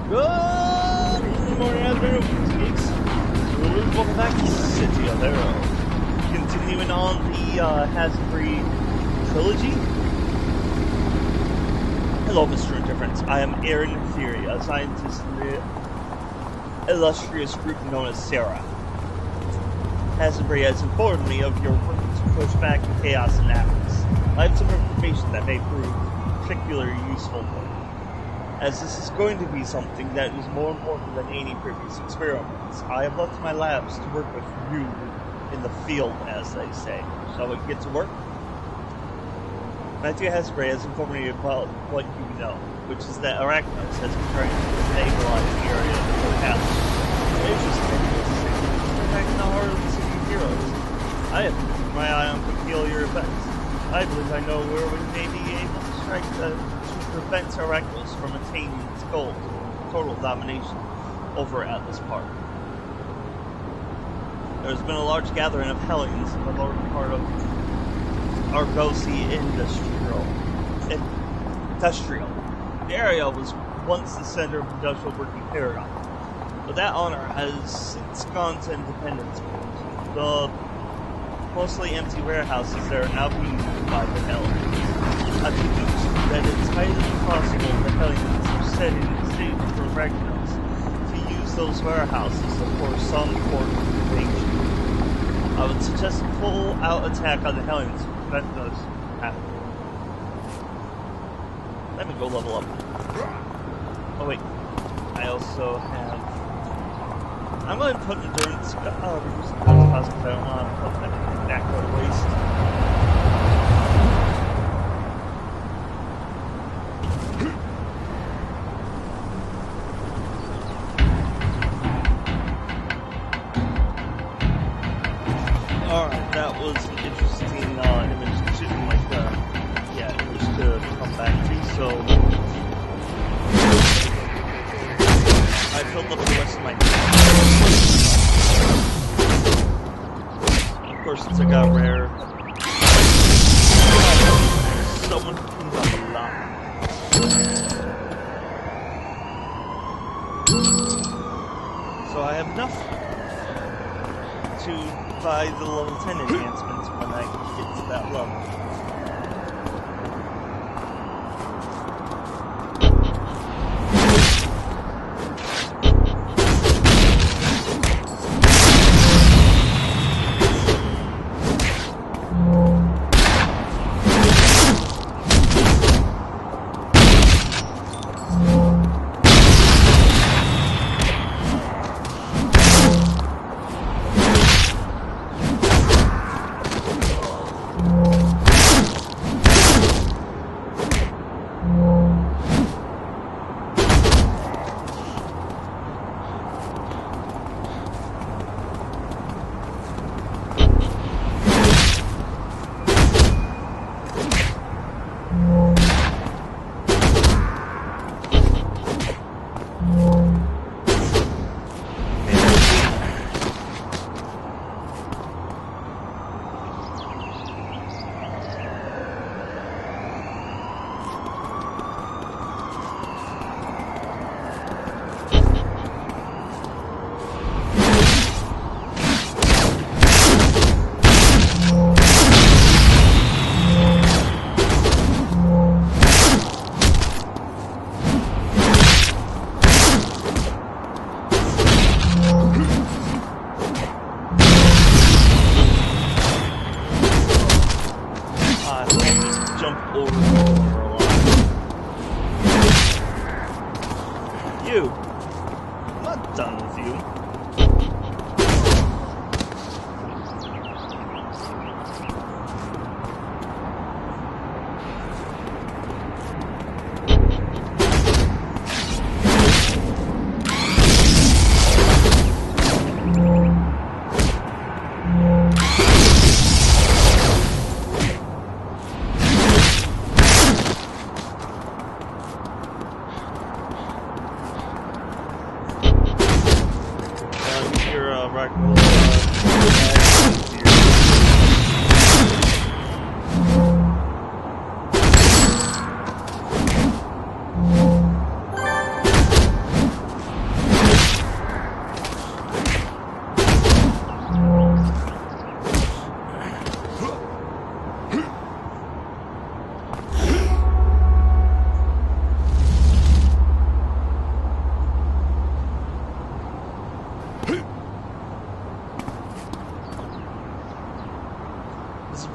Good morning, afternoon, geeks. Welcome back to City of Arrow. Continuing on the Hasbury trilogy. Hello, Mr. Indifference. I am Aaron Theory, a scientist in the illustrious group known as Sarah. Hasbury has informed me of your work to push back chaos and atoms. I have some information that may prove particularly useful for you, as this is going to be something that is more important than any previous experiments. I have left my labs to work with you in the field, as they say. Shall we get to work? Matthew Hasbury has informed me about what you know, which is that Arachnos has been trying to stabilize the area of the house. Interesting. Back in the heart of the city of heroes. I have kept my eye on peculiar events. I believe I know where we may be able to strike to prevent Arachnos from attaining its goal, total domination, over Atlas Park. There has been a large gathering of Hellions in the lower part of Argosy Industrial. The area was once the center of industrial working paradigm, but that honor has since gone to Independence Point. The mostly empty warehouses there are now being used by the Hellions. I deduce that it's highly possible the Hellions are setting the stage for Arachnos to use those warehouses for some form of invasion. I would suggest a full-out attack on the Hellions to prevent those from happening. Let me go level up. Oh wait, I also have... I'm going to put endurance... reduce endurance cost because I don't want to put that go to waste. Alright, that was an interesting image to image to come back to, so I filled up the rest of my Of course, since I got rare, someone cleaned up a lot. So I have enough to buy the level 10 enhancements when I get to that level.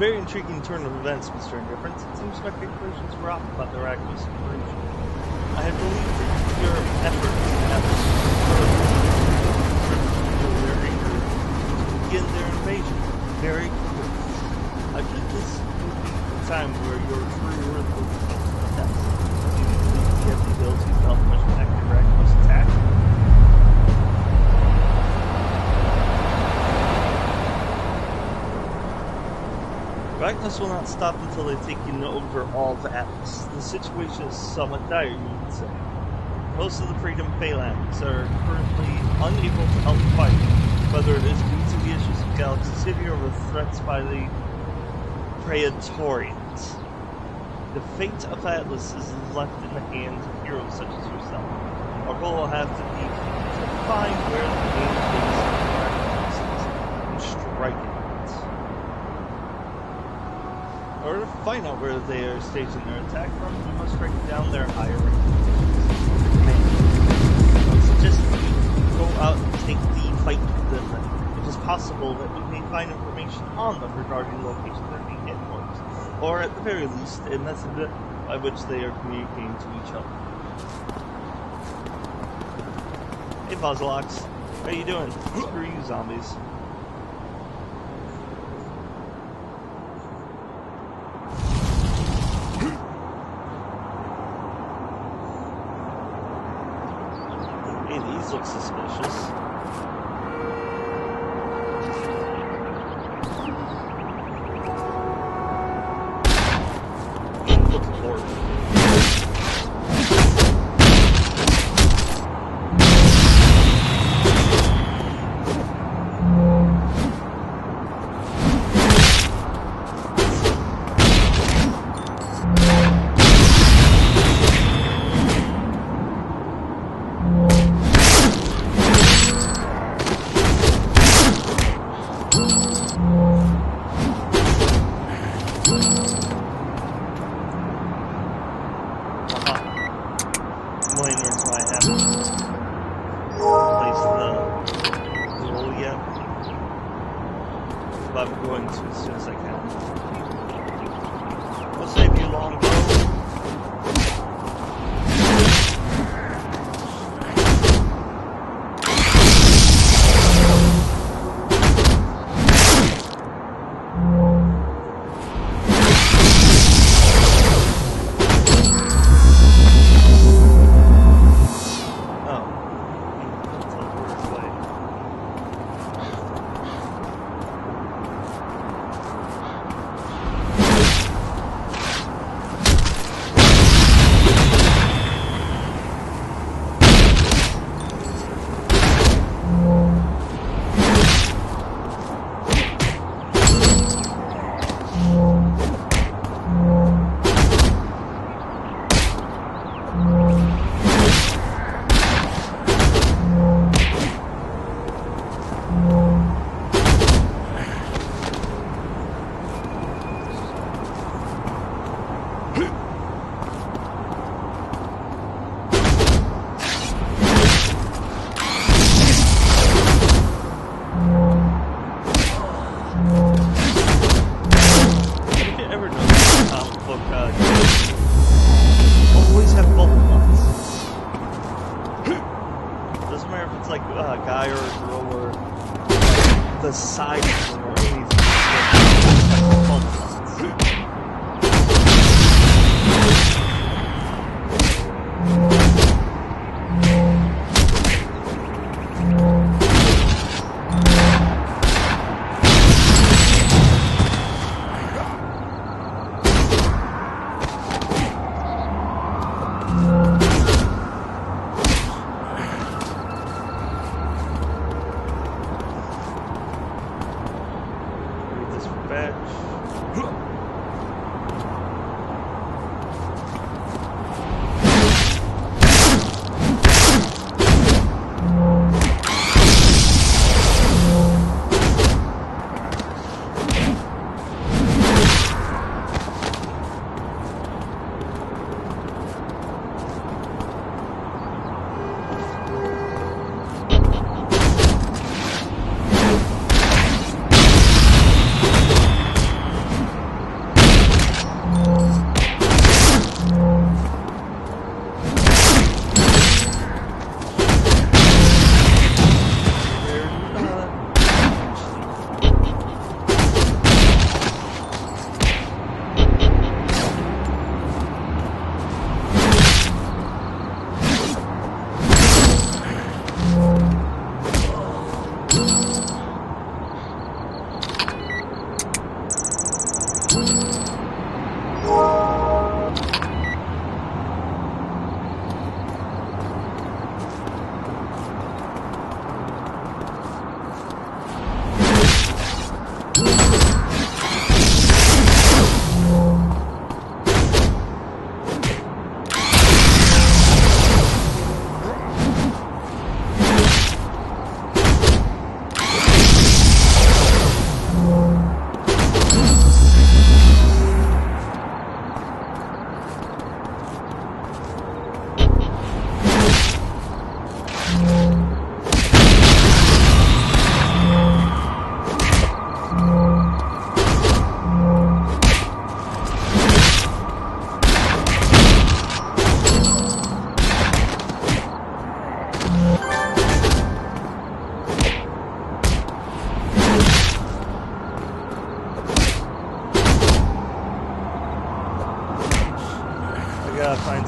very intriguing turn of events, Mr. Indifference. It seems my calculations were off about the miraculous operation. I had believed that your efforts have their anger to begin their invasion very quickly. I think this would be the time where your true worth will be test. Do you believe you have the ability to help much attack the miraculous attack? Darkness will not stop until they've taken over all of Atlas. The situation is somewhat dire, you would say. Most of the Freedom Phalanx are currently unable to help fight, whether it is due to the issues of Galaxy City or the threats by the Praetorians. The fate of Atlas is left in the hands of heroes such as yourself. Our goal will have to be to find where the main base of the Miraculous is and strike it. In order to find out where they are staging their attack from, we must break down their higher ranking positions. I suggest we go out and take the fight with them. It is possible that we may find information on them regarding the location of their main headquarters, or at the very least, a method by which they are communicating to each other. Hey, Buzzlocks. How you doing? Screw you, zombies. Look suspicious. Look horrible. I'm going to as soon as I can. We'll save you long ago. Always have bubble butts. Doesn't matter if it's like a guy or a girl or the side or anything. Bubble butts.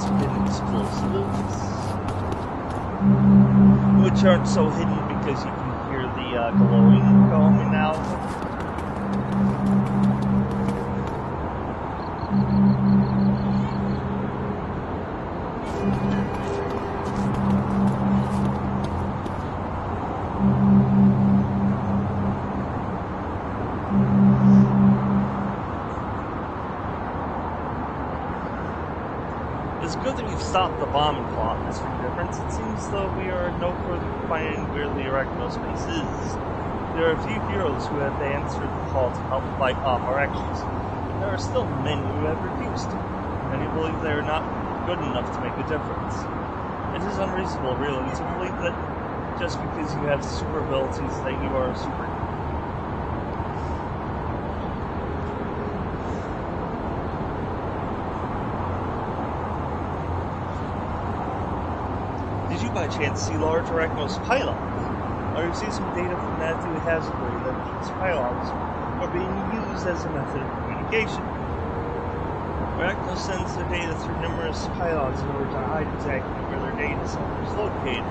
hidden explosives, which aren't so hidden because you can hear the glowing coming out. It's good that we've stopped the bombing plot in this difference. It seems though we are no further from finding where the Arachnospace is. There are a few heroes who have answered the call to help fight off Arachnos, but there are still many who have refused. Many believe they are not good enough to make a difference. It is unreasonable, really, to believe that just because you have super abilities that you are a super. Did you by chance see large Arachnos pylons? I received some data from Matthew Hasbury that these pylons are being used as a method of communication. Arachnos sends their data through numerous pylons in order to hide exactly where their data center is located.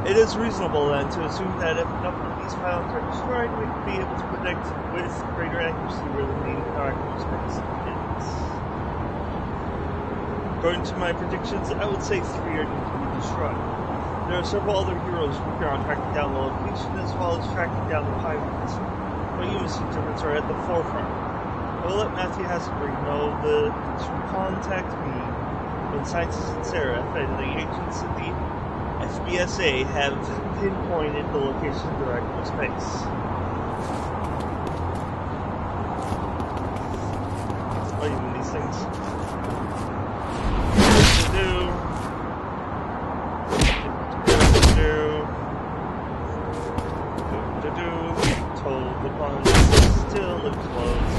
It is reasonable then to assume that if enough of these pylons are destroyed, we could be able to predict with greater accuracy where the main Arachnospace is. According to my predictions, I would say 3 are going to be destroyed. There are several other heroes working on tracking down the location as well as tracking down the pylons, but you must determines are at the forefront. I will let Matthew Hasbury know to contact me when scientists and Seraph and the agents of the FBSA have pinpointed the location of the Arachnospace. What do you mean these things? Told the pond still explodes.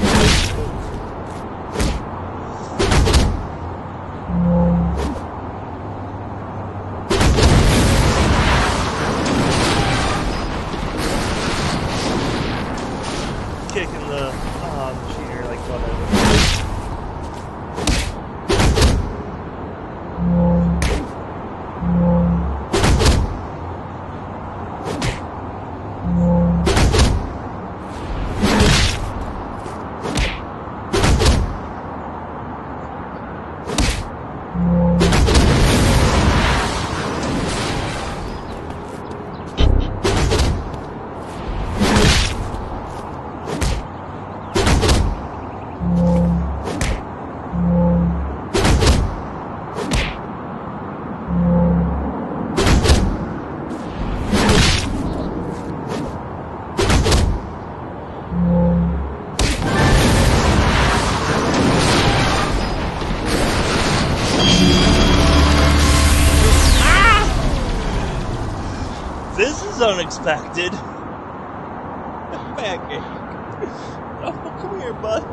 Kicking the machine or like whatever. This is unexpected. Backache. Oh, come here, buddy.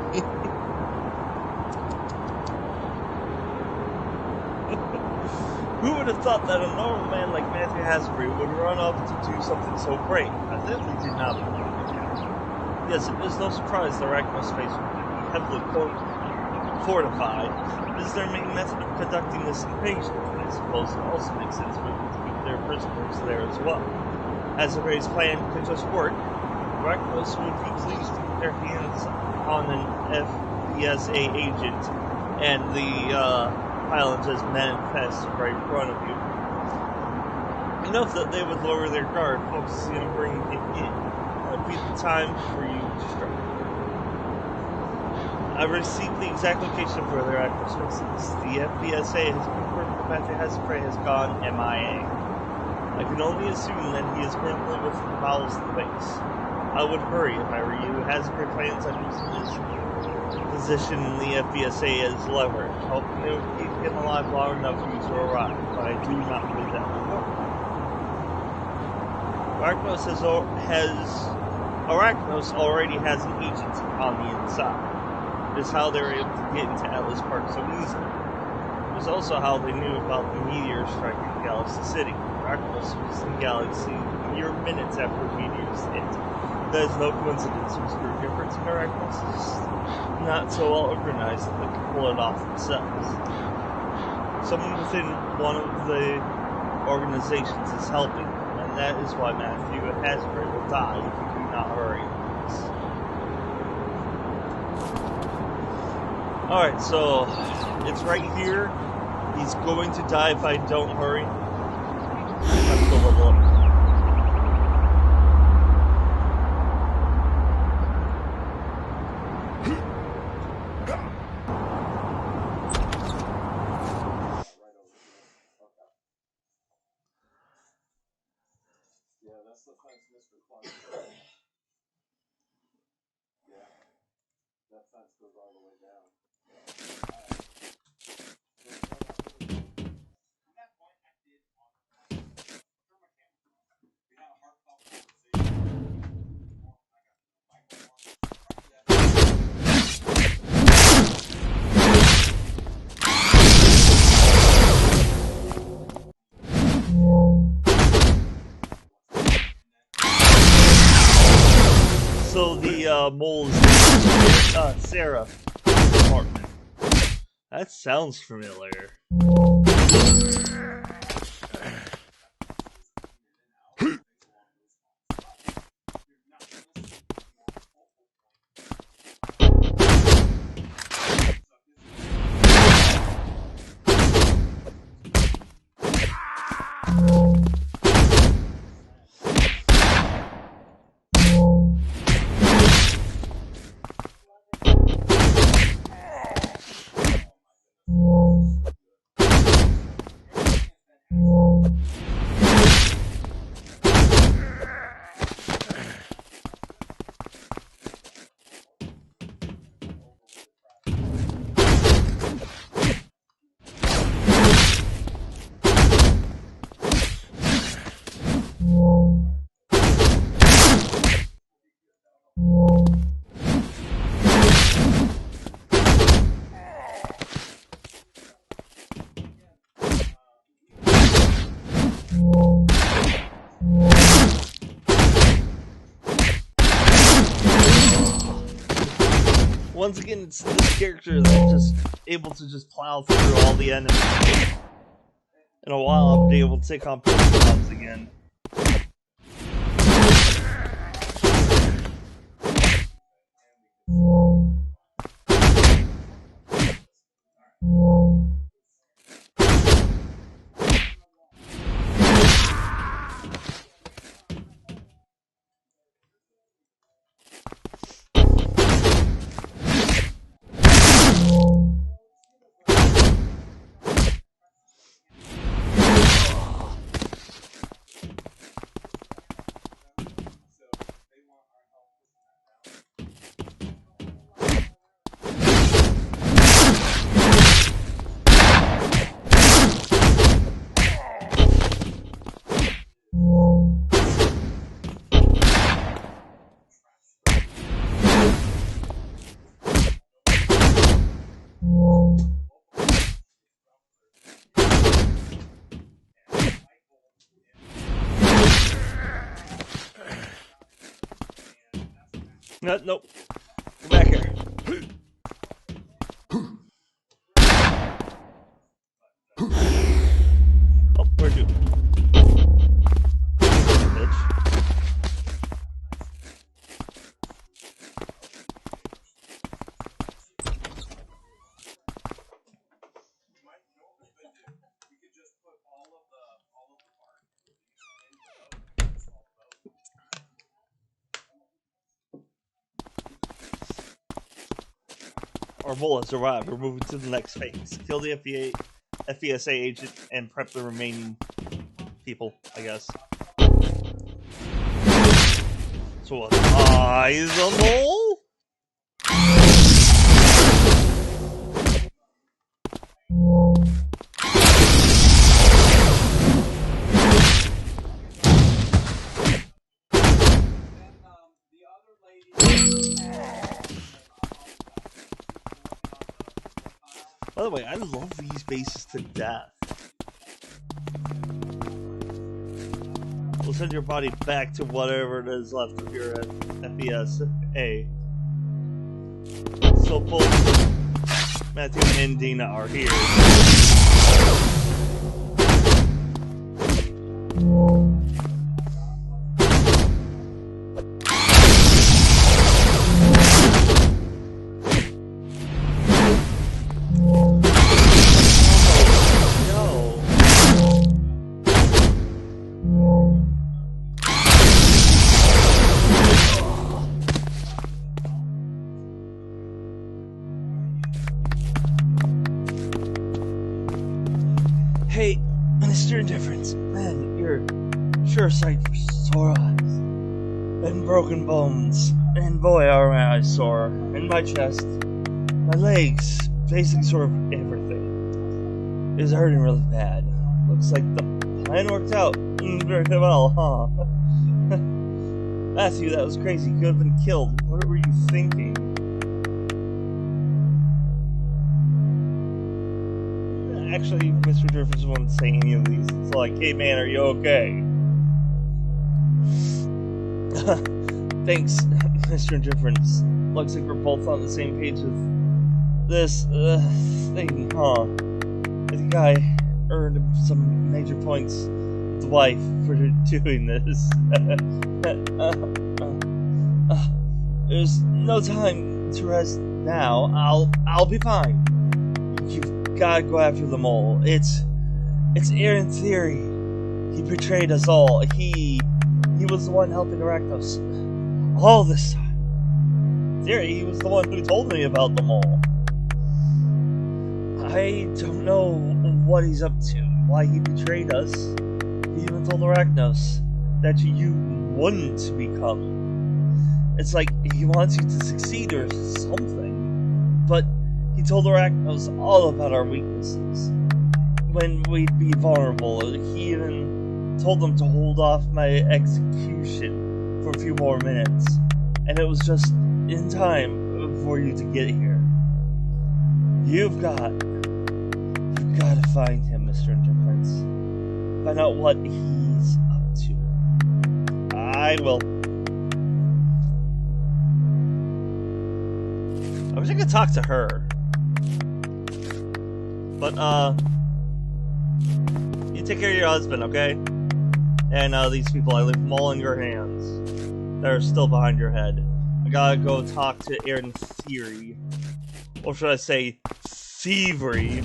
Who would have thought that a normal man like Matthew Hasbury would run up to do something so great? I definitely did not believe it. Yes, it is no surprise the Arachnospace would be heavily fortified. This is their main method of conducting this invasion. I suppose it also makes sense for them to keep their prisoners there as well. Hasbury's plan could just work. Arachnos would be pleased to get their hands on an FBSA agent and the pylons as manifest right in front of you. Enough that they would lower their guard, focusing on bringing it in. That would be the time for you to strike. I've received the exact location of where their Arachnospace is. The FBSA has confirmed that Matthew Hasbury has gone MIA. I can only assume that he is currently within the bowels of the base. I would hurry if I were you. Hasbury plans on using his position in the FBSA as leverage, hoping they would keep him alive long enough for you to arrive, but I do not believe that will work. Arachnos already has an agent on the inside. It is how they were able to get into Atlas Park so easily. It was also how they knew about the meteor striking Galaxy City. Arachnos was in Galaxy mere minutes after the meteors hit. There's no coincidence with your difference characters. It's not so well organized that they can pull it off themselves. Someone within one of the organizations is helping, and that is why Matthew Hasbury will die if you do not hurry. Alright, so it's right here. He's going to die if I don't hurry. Let's go level up. So the mole is Sarah's apartment. That sounds familiar. Once again, it's this character that's just able to just plow through all the enemies. In a while, I'll be able to take on Pokemons again. Nope. Come back here. Oh, where'd you? Bitch. Our bull has arrived. We're moving to the next phase. Kill the FESA agent and prep the remaining people, I guess. So what? Eyes on the mole? By the way, I love these bases to death. We'll send your body back to whatever it is left of your FBS-A. So both Matthew and Dina are here. Hey, Mr. Indifference, man, you're sure sight for sore eyes and broken bones, and boy are my eyes sore, and my chest, my legs, basically sort of everything is hurting really bad. Looks like the plan worked out very well, huh? Matthew, that was crazy. You could have been killed. What were you thinking? Actually, Mr. Difference won't say any of these. It's like, hey man, are you okay? Thanks, Mr. Indifference. Looks like we're both on the same page with this thing, huh? I think I earned some major points with the wife for doing this. There's no time to rest now. I'll be fine. You've gotta go after them all. It's Aaron Theory. He betrayed us all. He was the one helping Arachnos all this time. Theory, he was the one who told me about them all. I don't know what he's up to, why he betrayed us. He even told Arachnos that you wouldn't become. It's like he wants you to succeed or something. But he told Arachnos all about our weaknesses. When we'd be vulnerable, he even told them to hold off my execution for a few more minutes. And it was just in time for you to get here. You've got to find him, Mr. Indifference. Find out what he's up to. I will. I wish I could talk to her. But, you take care of your husband, okay? And, these people, I leave them all in your hands. They're still behind your head. I gotta go talk to Aaron Theory. Or should I say, Thievery.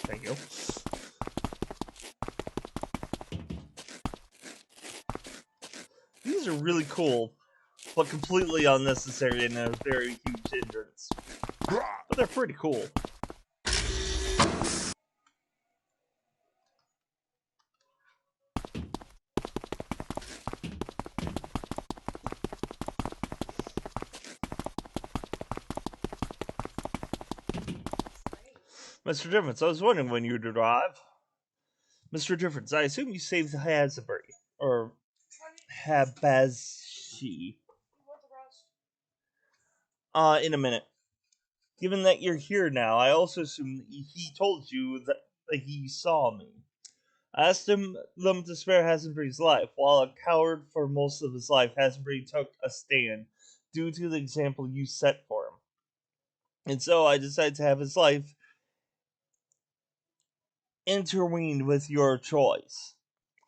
Thank you. These are really cool, but completely unnecessary and a very huge hindrance. But they're pretty cool. Mr. Difference, I was wondering when you'd arrive. Mr. Difference, I assume you saved Hasbury. Or Habashi. In a minute. Given that you're here now, I also assume that he told you that he saw me. I asked them to spare Hasenbury's life. While a coward for most of his life, Hasenbury took a stand due to the example you set for him. And so I decided to have his life intervened with your choice.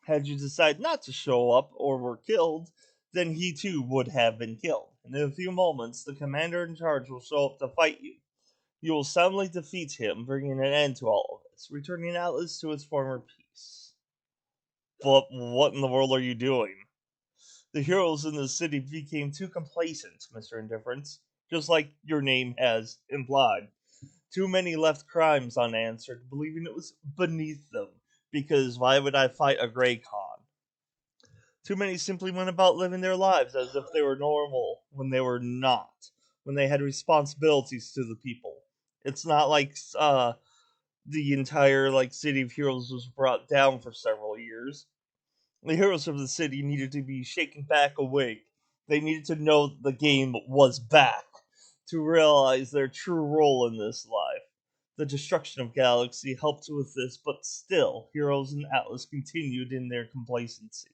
Had you decided not to show up or were killed, then he too would have been killed. And in a few moments, the commander in charge will show up to fight you. You will soundly defeat him, bringing an end to all of this, returning Atlas to its former peace. But what in the world are you doing? The heroes in the city became too complacent, Mr. Indifference, just like your name has implied. Too many left crimes unanswered, believing it was beneath them, because why would I fight a Grey Khan? Too many simply went about living their lives as if they were normal, when they were not, when they had responsibilities to the people. It's not like the entire city of heroes was brought down for several years. The heroes of the city needed to be shaken back awake. They needed to know the game was back, to realize their true role in this life. The destruction of Galaxy helped with this, but still, Heroes and Atlas continued in their complacency.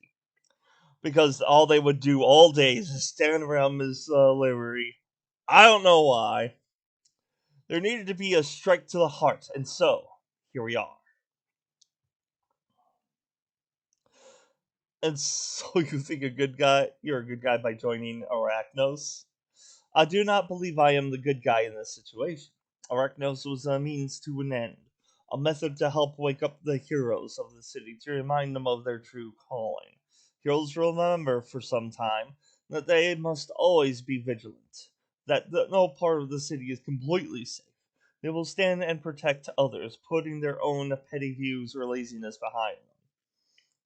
Because all they would do all day is stand around Miss Livery. I don't know why. There needed to be a strike to the heart, and so, here we are. And so you think you're a good guy by joining Arachnos? I do not believe I am the good guy in this situation. Arachnos was a means to an end, a method to help wake up the heroes of the city to remind them of their true calling. Heroes remember for some time that they must always be vigilant, that no part of the city is completely safe. They will stand and protect others, putting their own petty views or laziness behind them.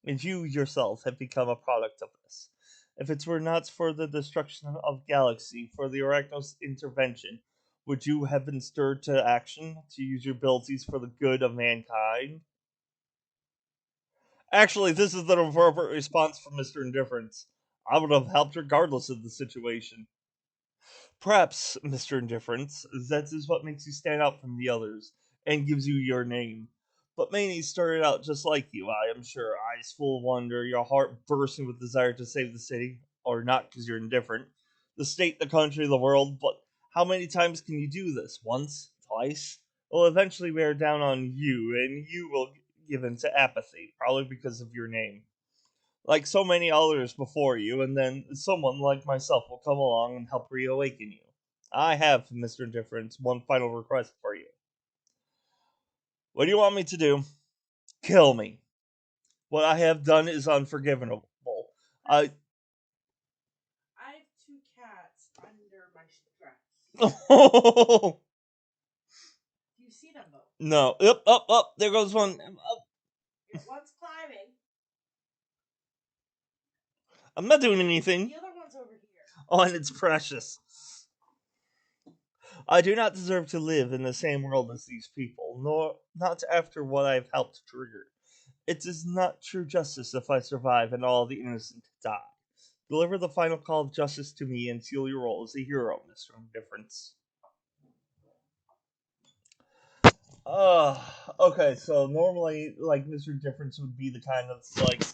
And you yourself have become a product of this. If it were not for the destruction of Galaxy, for the Arachnos intervention, would you have been stirred to action to use your abilities for the good of mankind? Actually, this is the appropriate response from Mr. Indifference. I would have helped regardless of the situation. Perhaps, Mr. Indifference, that is what makes you stand out from the others, and gives you your name. But Manny started out just like you, I am sure, eyes full of wonder, your heart bursting with desire to save the city, or not because you're indifferent, the state, the country, the world, but how many times can you do this? Once? Twice? It will eventually bear down on you, and you will give in to apathy, probably because of your name. Like so many others before you, and then someone like myself will come along and help reawaken you. I have, Mr. Indifference, one final request for you. What do you want me to do? Kill me. What I have done is unforgivable. I I have two cats under my dress. Oh Do you see them though? no. Up. There goes one. One's climbing. I'm not doing anything. The other one's over here. Oh, and it's precious. I do not deserve to live in the same world as these people, nor not after what I have helped trigger. It is not true justice if I survive and all the innocent die. Deliver the final call of justice to me and seal your role as a hero, Mr. Indifference. Okay, so normally, like, Mr. Indifference would be the kind of, like,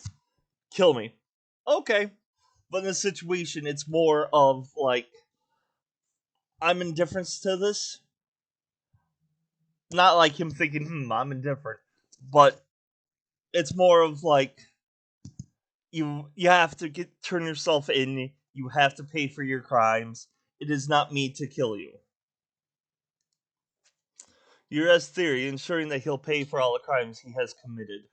kill me. Okay. But in this situation, it's more of, like, I'm indifferent to this. Not like him thinking, I'm indifferent. But it's more of, like, you have to turn yourself in. You have to pay for your crimes. It is not me to kill you. Ura's theory, ensuring that he'll pay for all the crimes he has committed.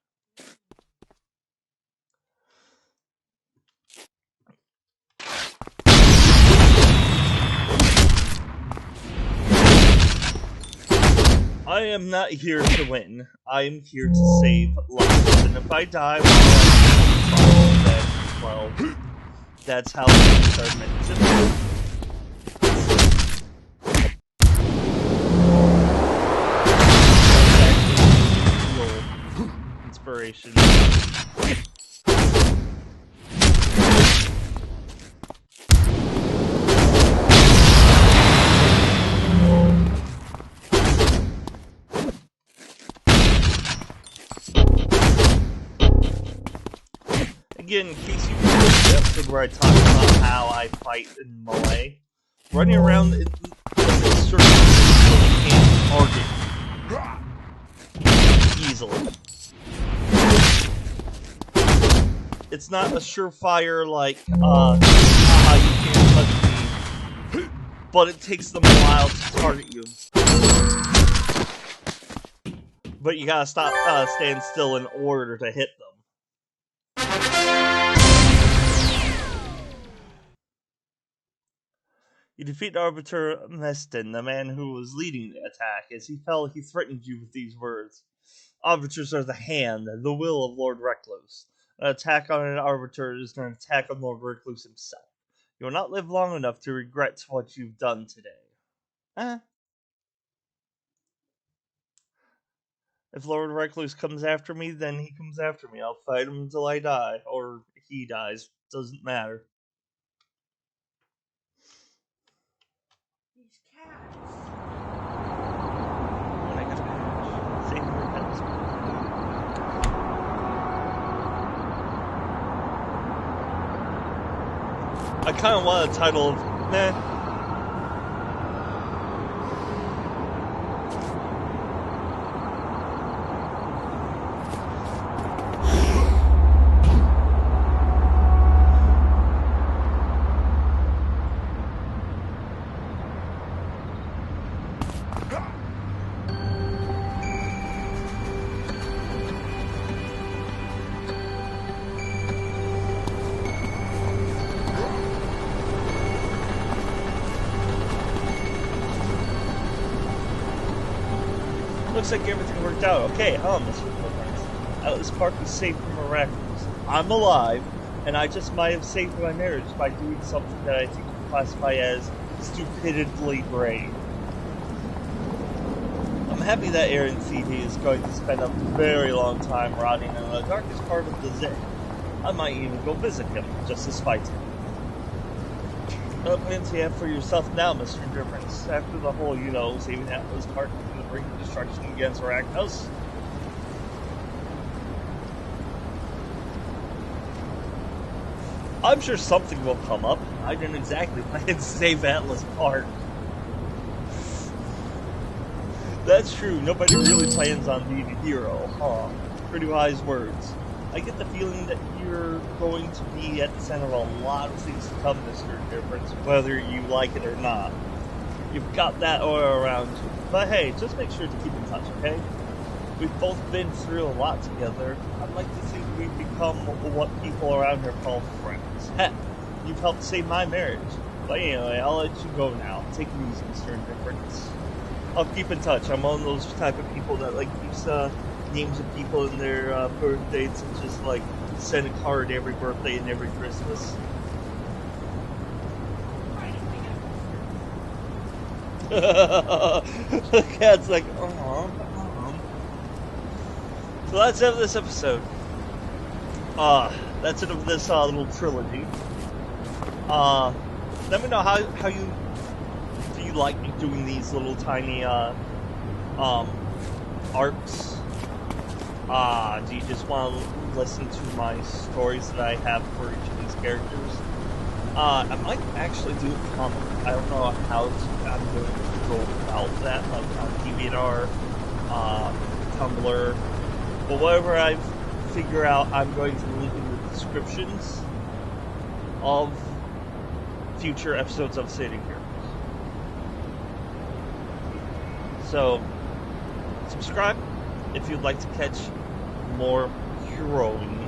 I am not here to win. I am here to save lives. And if I die well, that's how things are meant to be. Inspiration. Again, in case you missed the episode where I talked about how I fight in melee, running around in circles really can't target easily. It's not a surefire, like, you can't touch me, but it takes them a while to target you. But you gotta stand still in order to hit them. You defeat Arbiter Meston, the man who was leading the attack. As he fell, he threatened you with these words. Arbiters are the hand, the will of Lord Recluse. An attack on an Arbiter is an attack on Lord Recluse himself. You will not live long enough to regret what you've done today. If Lord Recluse comes after me, then he comes after me. I'll fight him until I die, or he dies. Doesn't matter. These cats. When I gotta I kind of want a title of, meh. Looks like everything worked out okay, huh, Mr. Florence? Atlas Park is safe from miraculous. I'm alive, and I just might have saved my marriage by doing something that I think would classify as stupidly brave. I'm happy that Aaron CD is going to spend a very long time rotting in the darkest part of the Zen. I might even go visit him, just to spite him. What plans do you have for yourself now, Mr. Indifference? After the whole, saving Atlas Park from the brink of destruction against Arachnos? I'm sure something will come up. I didn't exactly plan to save Atlas Park. That's true, nobody really plans on being a hero, huh? Pretty wise words. I get the feeling that you're going to be at the center of a lot of things to come, Mr. Indifference, whether you like it or not. You've got that aura around you. But hey, just make sure to keep in touch, okay? We've both been through a lot together. I'd like to think we've become what people around here call friends. Heck, you've helped save my marriage. But anyway, I'll let you go now. Take it easy, Mr. Indifference. I'll keep in touch. I'm one of those type of people that keeps names of people in their birth dates and just send a card every birthday and every Christmas. The cat's like, So that's it of this episode. That's it of this little trilogy. Let me know how you do you like me doing these little tiny arcs. Do you just want to listen to my stories that I have for each of these characters? I might actually do a comic. I don't know how I'm going to go about that, on DeviantArt, Tumblr, but whatever I figure out, I'm going to link in the descriptions of future episodes of Sitting Here. So, subscribe if you'd like to catch more heroing.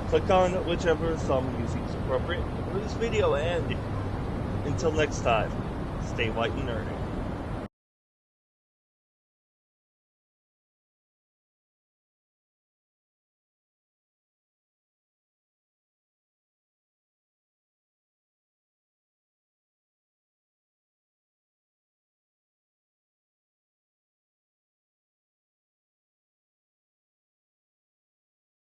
Click on whichever thumb you think is appropriate for this video, and until next time, stay white and nerdy.